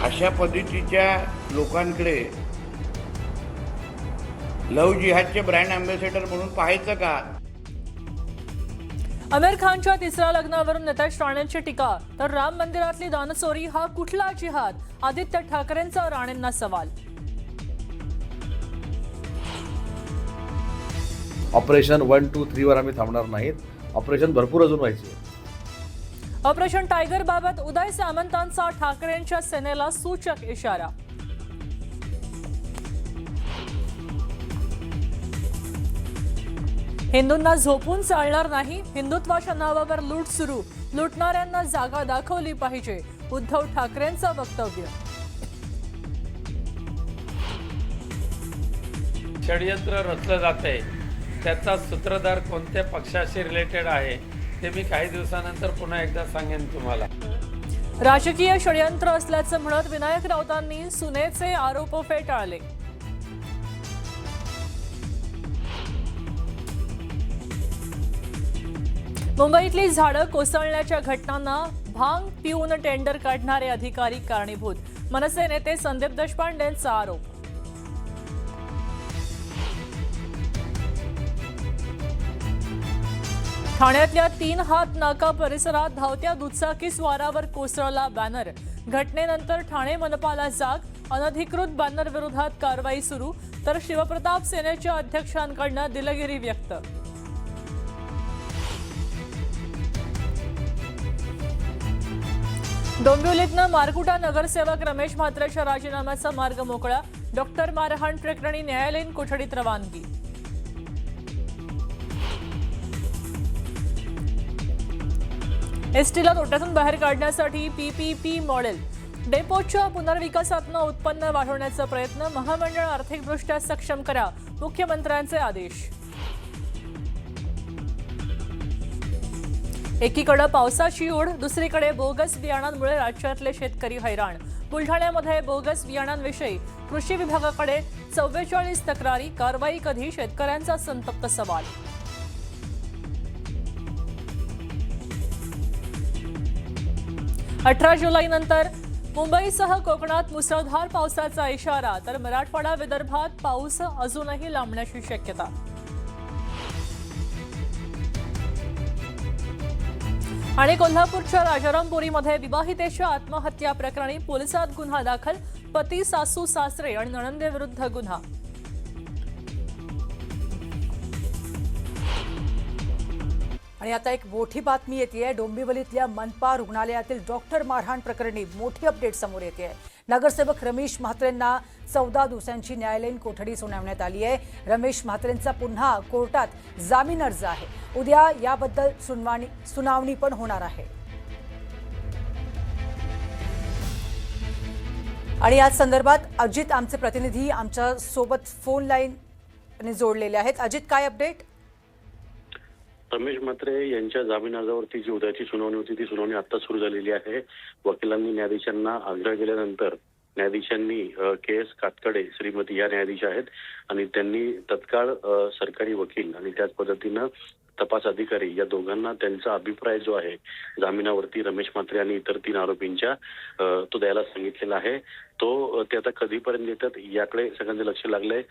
अशा पद्धतीच्या लोकांकडे लव जिहादचे ब्रँड अँबॅसेडर म्हणून पाहायचं का? आमिर खानच्या तिसऱ्या लग्नावरून नितेश राणेंची टीका, तर राम मंदिरातली दानचोरी हा कुठला जिहाद? आदित्य ठाकरेंचा राणेंना सवाल. ऑपरेशन 1, 2, 3 वर आम्ही थांबणार नाहीत. ऑपरेशन भरपूर अजून व्हायचे. ऑपरेशन टायगर बाबत उदय सामंतांचा ठाकरेंच्या सेनेला सूचक इशारा. हिंदूंना झोपून चालणार नाही, हिंदुत्वाच्या नावावर लूट सुरू, लुटणाऱ्यांना जागा दाखवली पाहिजे, उद्धव ठाकरेंचं वक्तव्य. षडयंत्र रचलं जातंय, त्याचा सूत्रधार कोणत्या पक्षाशी रिलेटेड आहे ते मी काही दिवसानंतर पुन्हा एकदा सांगेन तुम्हाला. राजकीय षडयंत्र असल्याचं म्हणत विनायक राऊतांनी सुनेचे आरोप फेटाळले. मुंबईतली झाडं कोसळण्याच्या घटनांना भांग पिऊन टेंडर काढणारे अधिकारी कारणीभूत, मनसे नेते संदीप देशपांडेंचा आरोप. ठाण्यातल्या 3 हात नाका परिसरात धावत्या दुचाकी स्वारावर कोसळला बॅनर. घटनेनंतर ठाणे मनपाला जाग, अनधिकृत बॅनर विरोधात कारवाई सुरू, तर शिवप्रताप सेनेच्या अध्यक्षांकडून दिलगिरी व्यक्त. डोंबिवलीतनं मारकुटा नगरसेवक रमेश म्हात्रेच्या राजीनाम्याचा मार्ग मोकळा, डॉक्टर मारहाण प्रकरणी न्यायालयीन कोठडीत रवानगी. एसटीला तोट्यातून बाहेर काढण्यासाठी पीपीपी मॉडेल, डेपोच्या पुनर्विकासातनं उत्पन्न वाढवण्याचा प्रयत्न, महामंडळ आर्थिकदृष्ट्या सक्षम करा, मुख्यमंत्र्यांचे आदेश. एकीकडे पावसाची ओढ, दुसरीकडे बोगस बियाणांमुळे राज्यातले शेतकरी हैराण. बुलढाण्यामध्ये बोगस बियाणांविषयी कृषी विभागाकडे 44 तक्रारी, कारवाई कधी? शेतकऱ्यांचा संतप्त सवाल. अठरा जुलैनंतर मुंबईसह कोकणात मुसळधार पावसाचा इशारा, तर मराठवाडा विदर्भात पाऊस अजूनही लांबण्याची शक्यता. आणि कोल्हापूरच्या राजारामपुरीमध्ये विवाहितेच्या आत्महत्या प्रकरणी पोलिसात गुन्हा दाखल, पती, सासू, सासरे आणि नणंदेविरुद्ध गुन्हा. आणि आता एक मोठी बातमी येते. डोंबिवलीतल्या मनपा रुग्णालयातील डॉक्टर मारहाण प्रकरणी मोठी अपडेट समोर येते. नगरसेवक रमेश म्हात्रेंना 14 दिवसांची न्यायालयीन कोठडी सुनावण्यात आली आहे. रमेश म्हात्रेंचा पुन्हा कोर्टात जामीन अर्ज आहे. उद्या याबद्दल सुनावणी पण होणार आहे. आणि या संदर्भात अजित आमचे प्रतिनिधी आमच्या सोबत फोन लाईनने जोडलेले आहेत. अजित, काय अपडेट? रमेश म्हात्रे यांच्या जामीन अर्जावरती जी उद्याची सुनावणी होती ती सुनावणी आता सुरू झालेली आहे. वकिलांनी न्यायाधीशांना आग्रह केल्यानंतर न्यायाधीशांनी के एस कातकडे श्रीमती या न्यायाधीश आहेत आणि त्यांनी तत्काळ सरकारी वकील आणि त्याच पद्धतीनं तपास अधिकारी या दोघांना त्यांचा अभिप्राय जो आहे जामिनावरती रमेश म्हात्रे आणि इतर 3 आरोपींच्या तो द्यायला सांगितलेला आहे. तो ते आता कधीपर्यंत देतात याकडे सगळ्यांचं लक्ष लागलंय.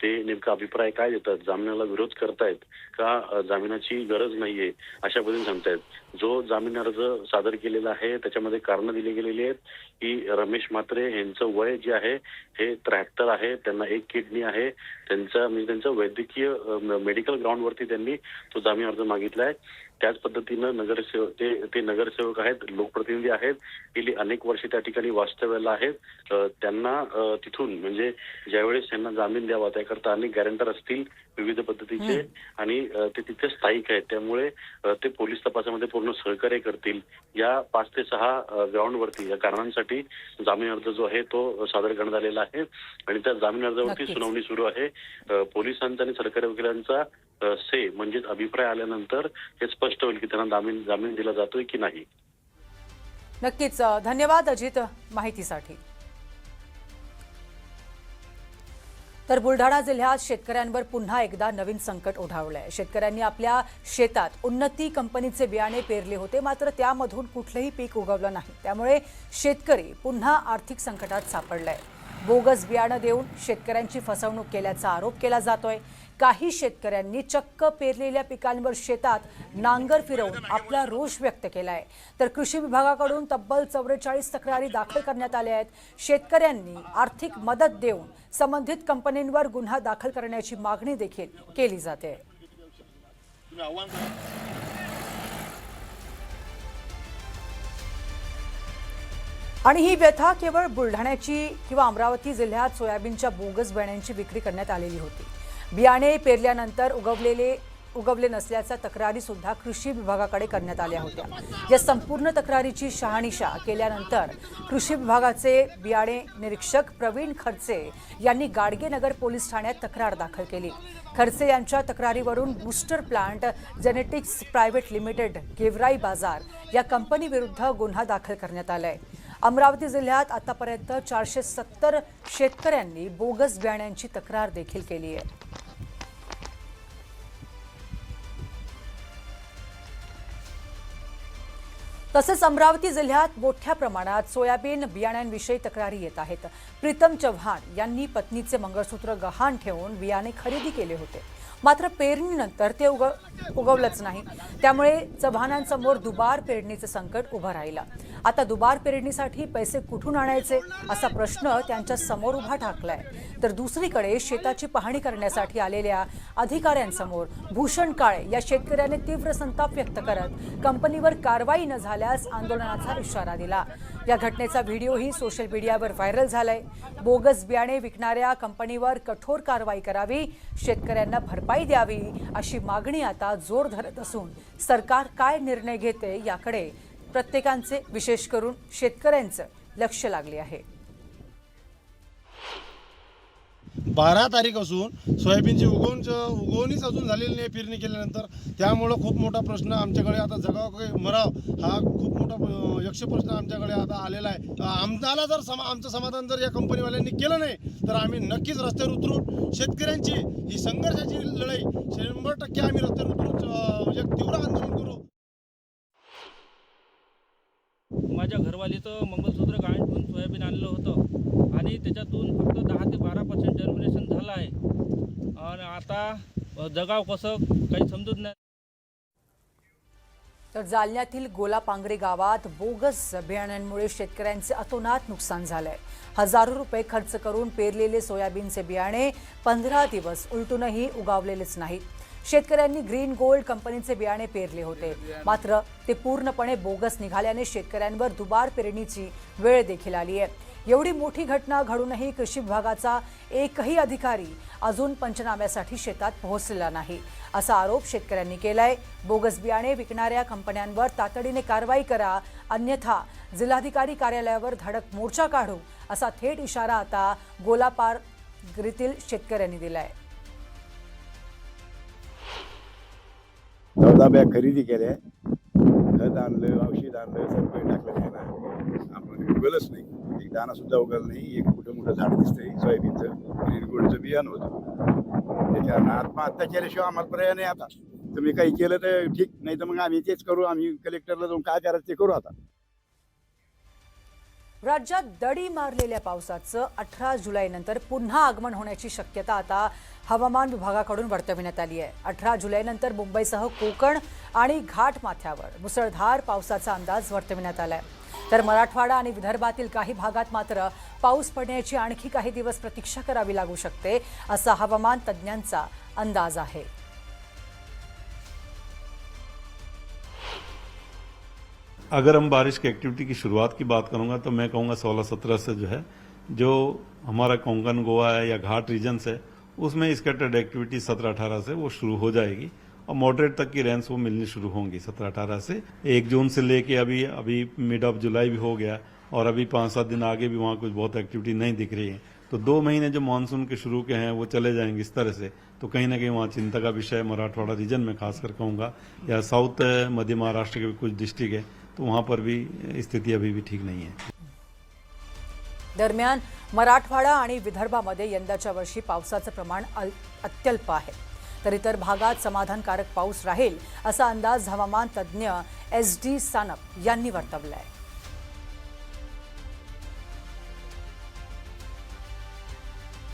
ते नेमका अभिप्राय काय देतात, जामिनाला विरोध करतायत का जामिनाची गरज नाहीये अशा पद्धतीने सांगतायत. जो जामीन अर्ज सादर केलेला आहे त्याच्यामध्ये कारणं दिली गेलेली आहेत की रमेश म्हात्रे यांचं वय जे आहे हे 73 आहे, त्यांना 1 किडनी आहे, त्यांचं वैद्यकीय मेडिकल ग्राउंडवरती त्यांनी तो जामीन अर्ज मागितलाय. त्याच पद्धतीनं नगरसेवक ते नगरसेवक आहेत, लोकप्रतिनिधी आहेत, गेली अनेक वर्षे त्या ठिकाणी वास्तव्याला आहेत. त्यांना तिथून म्हणजे ज्यावेळेस त्यांना जामीन द्यावा त्याकरता अनेक गॅरंटर असतील विविध पद्धतीचे आणि ते तिथे स्थायिक आहेत. त्यामुळे ते पोलीस तपासामध्ये पूर्ण सहकार्य करतील. या 5 ते 6 ग्राउंडवरती या कारणांसाठी जामीन अर्ज जो आहे तो सादर करण्यात आलेला आहे आणि त्या जामीन अर्जावरती सुनावणी सुरू आहे. पोलिसांचा आणि सरकारी वकिलांचा से म्हणजेच अभिप्राय आल्यानंतर हे स्पष्ट होईल की त्यांना जामीन दिला जातोय की नाही. नक्कीच. धन्यवाद अजित माहितीसाठी. तर बुलढाणा जिल्ह्यात शेतकऱ्यांवर पुन्हा एकदा नवीन संकट ओढावलंय. शेतकऱ्यांनी आपल्या शेतात उन्नती कंपनीचे बियाणे पेरले होते, मात्र त्यामधून कुठलंही पीक उगवलं नाही. त्यामुळे शेतकरी पुन्हा आर्थिक संकटात सापडलाय. बोगस बियाणं देऊन शेतकऱ्यांची फसवणूक केल्याचा आरोप केला जातोय. काही शेतकऱ्यांनी चक्क पेरलेल्या पिकांवर शेतात नांगर फिरवून आपला रोष व्यक्त केलाय. तर कृषी विभागाकडून तब्बल 44 तक्रारी दाखल करण्यात आल्या आहेत. शेतकऱ्यांनी आर्थिक मदत देऊन संबंधित कंपन्यांवर गुन्हा दाखल करण्याची मागणी देखील केली जाते. आणि ही व्यथा केवळ बुलढाण्याची किंवा अमरावती जिल्ह्यात सोयाबीनच्या बोगस बियाण्यांची विक्री करण्यात आलेली होती. बियाणे पेरल्यानंतर उगवले नसल्याच्या तक्रारी सुद्धा कृषी विभागाकडे करण्यात आल्या होत्या. या संपूर्ण तक्रारीची शहानिशा केल्यानंतर कृषी विभागाचे बियाणे निरीक्षक प्रवीण खर्चे यांनी गाडगेनगर पोलीस ठाण्यात तक्रार दाखल केली. खर्चे यांच्या तक्रारीवरून booster plant genetics private limited Georai बाजार या कंपनीविरुद्ध गुन्हा दाखल करण्यात आलाय. अमरावती जिल्ह्यात आतापर्यंत 470 शेतकऱ्यांनी बोगस बियाण्यांची तक्रार देखील केली आहे. तसेच अमरावती जिल्ह्यात मोठ्या प्रमाणात सोयाबीन बियाण्यांविषयी तक्रारी येत आहेत. प्रीतम चव्हाण यांनी पत्नीचे मंगळसूत्र गहाण ठेवून बियाणे खरेदी केले होते, मात्र पेरणीनंतर ते उगवलंच नाही. त्यामुळे चव्हाणांसमोर दुबार पेरणीचे संकट उभं राहिलं. आता दुबार पेरणीसाठी पैसे कुठून आणायचे असा प्रश्न त्यांच्या समोर उभा ठाकलाय. तर दुसरीकडे शेताची पाहणी करण्यासाठी आलेल्या अधिकाऱ्यांसमोर भूषण काळे या शेतकऱ्याने तीव्र संताप व्यक्त करत कंपनीवर कारवाई न झाल्यास आंदोलनाचा इशारा दिला. या घटनेचा व्हिडिओही सोशल मीडियावर व्हायरल झालाय. बोगस बियाणे विकणाऱ्या कंपनीवर कठोर कारवाई करावी, शेतकऱ्यांना भरपाई द्यावी अशी मागणी आता जोर धरत असून सरकार काय निर्णय घेते याकडे प्रत्येकाचे, विशेष करून शेतकऱ्यांचं लक्ष लागले आहे. 12 तारीख असून सोयाबीनची उगवणीच अजून झालेली नाही पेरणी केल्यानंतर. त्यामुळं खूप मोठा प्रश्न आमच्याकडे आता जगाव काही मराव हा खूप मोठा यक्ष प्रश्न आमच्याकडे आता आलेला आहे. आम्हाला जर आमचं समाधान जर या कंपनीवाल्यांनी केलं नाही तर आम्ही नक्कीच रस्त्यावर उतरून शेतकऱ्यांची ही संघर्षाची लढाई 100% आम्ही रस्त्यावर उतरून एक तीव्र आंदोलन करू. माझ्या घरवालीचं मंगलसूत्र गहाण ठेवून सोयाबीन आणलं होतं आणि त्याच्यातून फक्त 10 ते 12% जर्मिनेशन झालं आहे. आणि आता जगाव कसं काही समजत नाही. तर जालन्यातील गोलापांगरे गावात बोगस बियाण्यांमुळे शेतकऱ्यांचे अतोनात नुकसान झालंय. हजारो रुपये खर्च करून पेरलेले सोयाबीनचे बियाणे 15 दिवस उलटूनही उगवलेलेच नाहीत. शेतकऱ्यांनी ग्रीन गोल्ड कंपनीचे बियाणे पेरले होते, मात्र ते पूर्णपणे बोगस निघाल्याने शेतकऱ्यांवर दुबार पेरणीची वेळ देखील आली आहे. एवढी मोठी घटना घडूनही कृषी विभागाचा एकही अधिकारी अजून पंचनाम्यासाठी शेतात पोहोचलेला नाही असा आरोप शेतकऱ्यांनी केलाय. बोगस बियाणे विकणाऱ्या कंपन्यांवर तातडीने कारवाई करा, अन्यथा जिल्हाधिकारी कार्यालयावर धडक मोर्चा काढू असा थेट इशारा आता गोलापांगरीतील शेतकऱ्यांनी दिलाय. 14 बॅग खरेदी केल्या, खत आणलं, औषध आणलं, सरपै टाकलं त्यांना. आपण उगलच नाही, एक दाना सुद्धा उगल नाही. एक मोठं झाड दिसतंय सोयाबीनचं, ग्रीन गोल्डचं बियाणं होतं. त्याच्यानं आत्महत्या केल्याशिवाय आम्हाला पर्याय नाही. आता तुम्ही काही केलं तर ठीक, नाही तर मग आम्ही तेच करू. आम्ही कलेक्टरला जाऊन काय करायचं ते करू. आता राज्यात दडी मारलेल्या पावसाचं 18 जुलैनंतर पुन्हा आगमन होण्याची शक्यता आता हवामान विभागाकडून वर्तविण्यात आली आहे. 18 जुलैनंतर मुंबईसह कोकण आणि घाटमाथ्यावर मुसळधार पावसाचा अंदाज वर्तविण्यात आलाय. तर मराठवाडा आणि विदर्भातील काही भागात मात्र पाऊस पडण्याची आणखी काही दिवस प्रतीक्षा करावी लागू शकते असा हवामान तज्ज्ञांचा अंदाज आहे. अगर हम बारिश की एक्टिविटी की शुरुआत की बात करूंगा तो मैं कहूँगा 16-17 से जो हमारा कोंकण गोवा है या घाट रीजन्स है उसमें स्कैटर्ड एक्टिविटी 17-18 से वो शुरू हो जाएगी और मॉडरेट तक की रेंज वो मिलनी शुरू होंगी 17-18 से. 1 जून से लेके अभी मिड ऑफ जुलाई भी हो गया और अभी 5-7 दिन आगे भी वहाँ कुछ बहुत एक्टिविटी नहीं दिख रही है. तो 2 महीने जो मानसून के शुरू के हैं वो चले जाएंगे इस तरह से. तो कहीं ना कहीं वहाँ चिंता का विषय मराठवाड़ा रीजन में खासकर कहूँगा, या साउथ मध्य महाराष्ट्र के भी कुछ डिस्ट्रिक्ट है तो वहाँ पर भी स्थिति अभी भी ठीक नहीं है. दरम्यान मराठवाडा आणि विदर्भामध्ये यंदाच्या वर्षी पावसाचं प्रमाण अत्यल्प आहे, तर इतर भागात समाधानकारक पाऊस राहील असा अंदाज हवामान तज्ज्ञ SD सानप यांनी वर्तवलाय.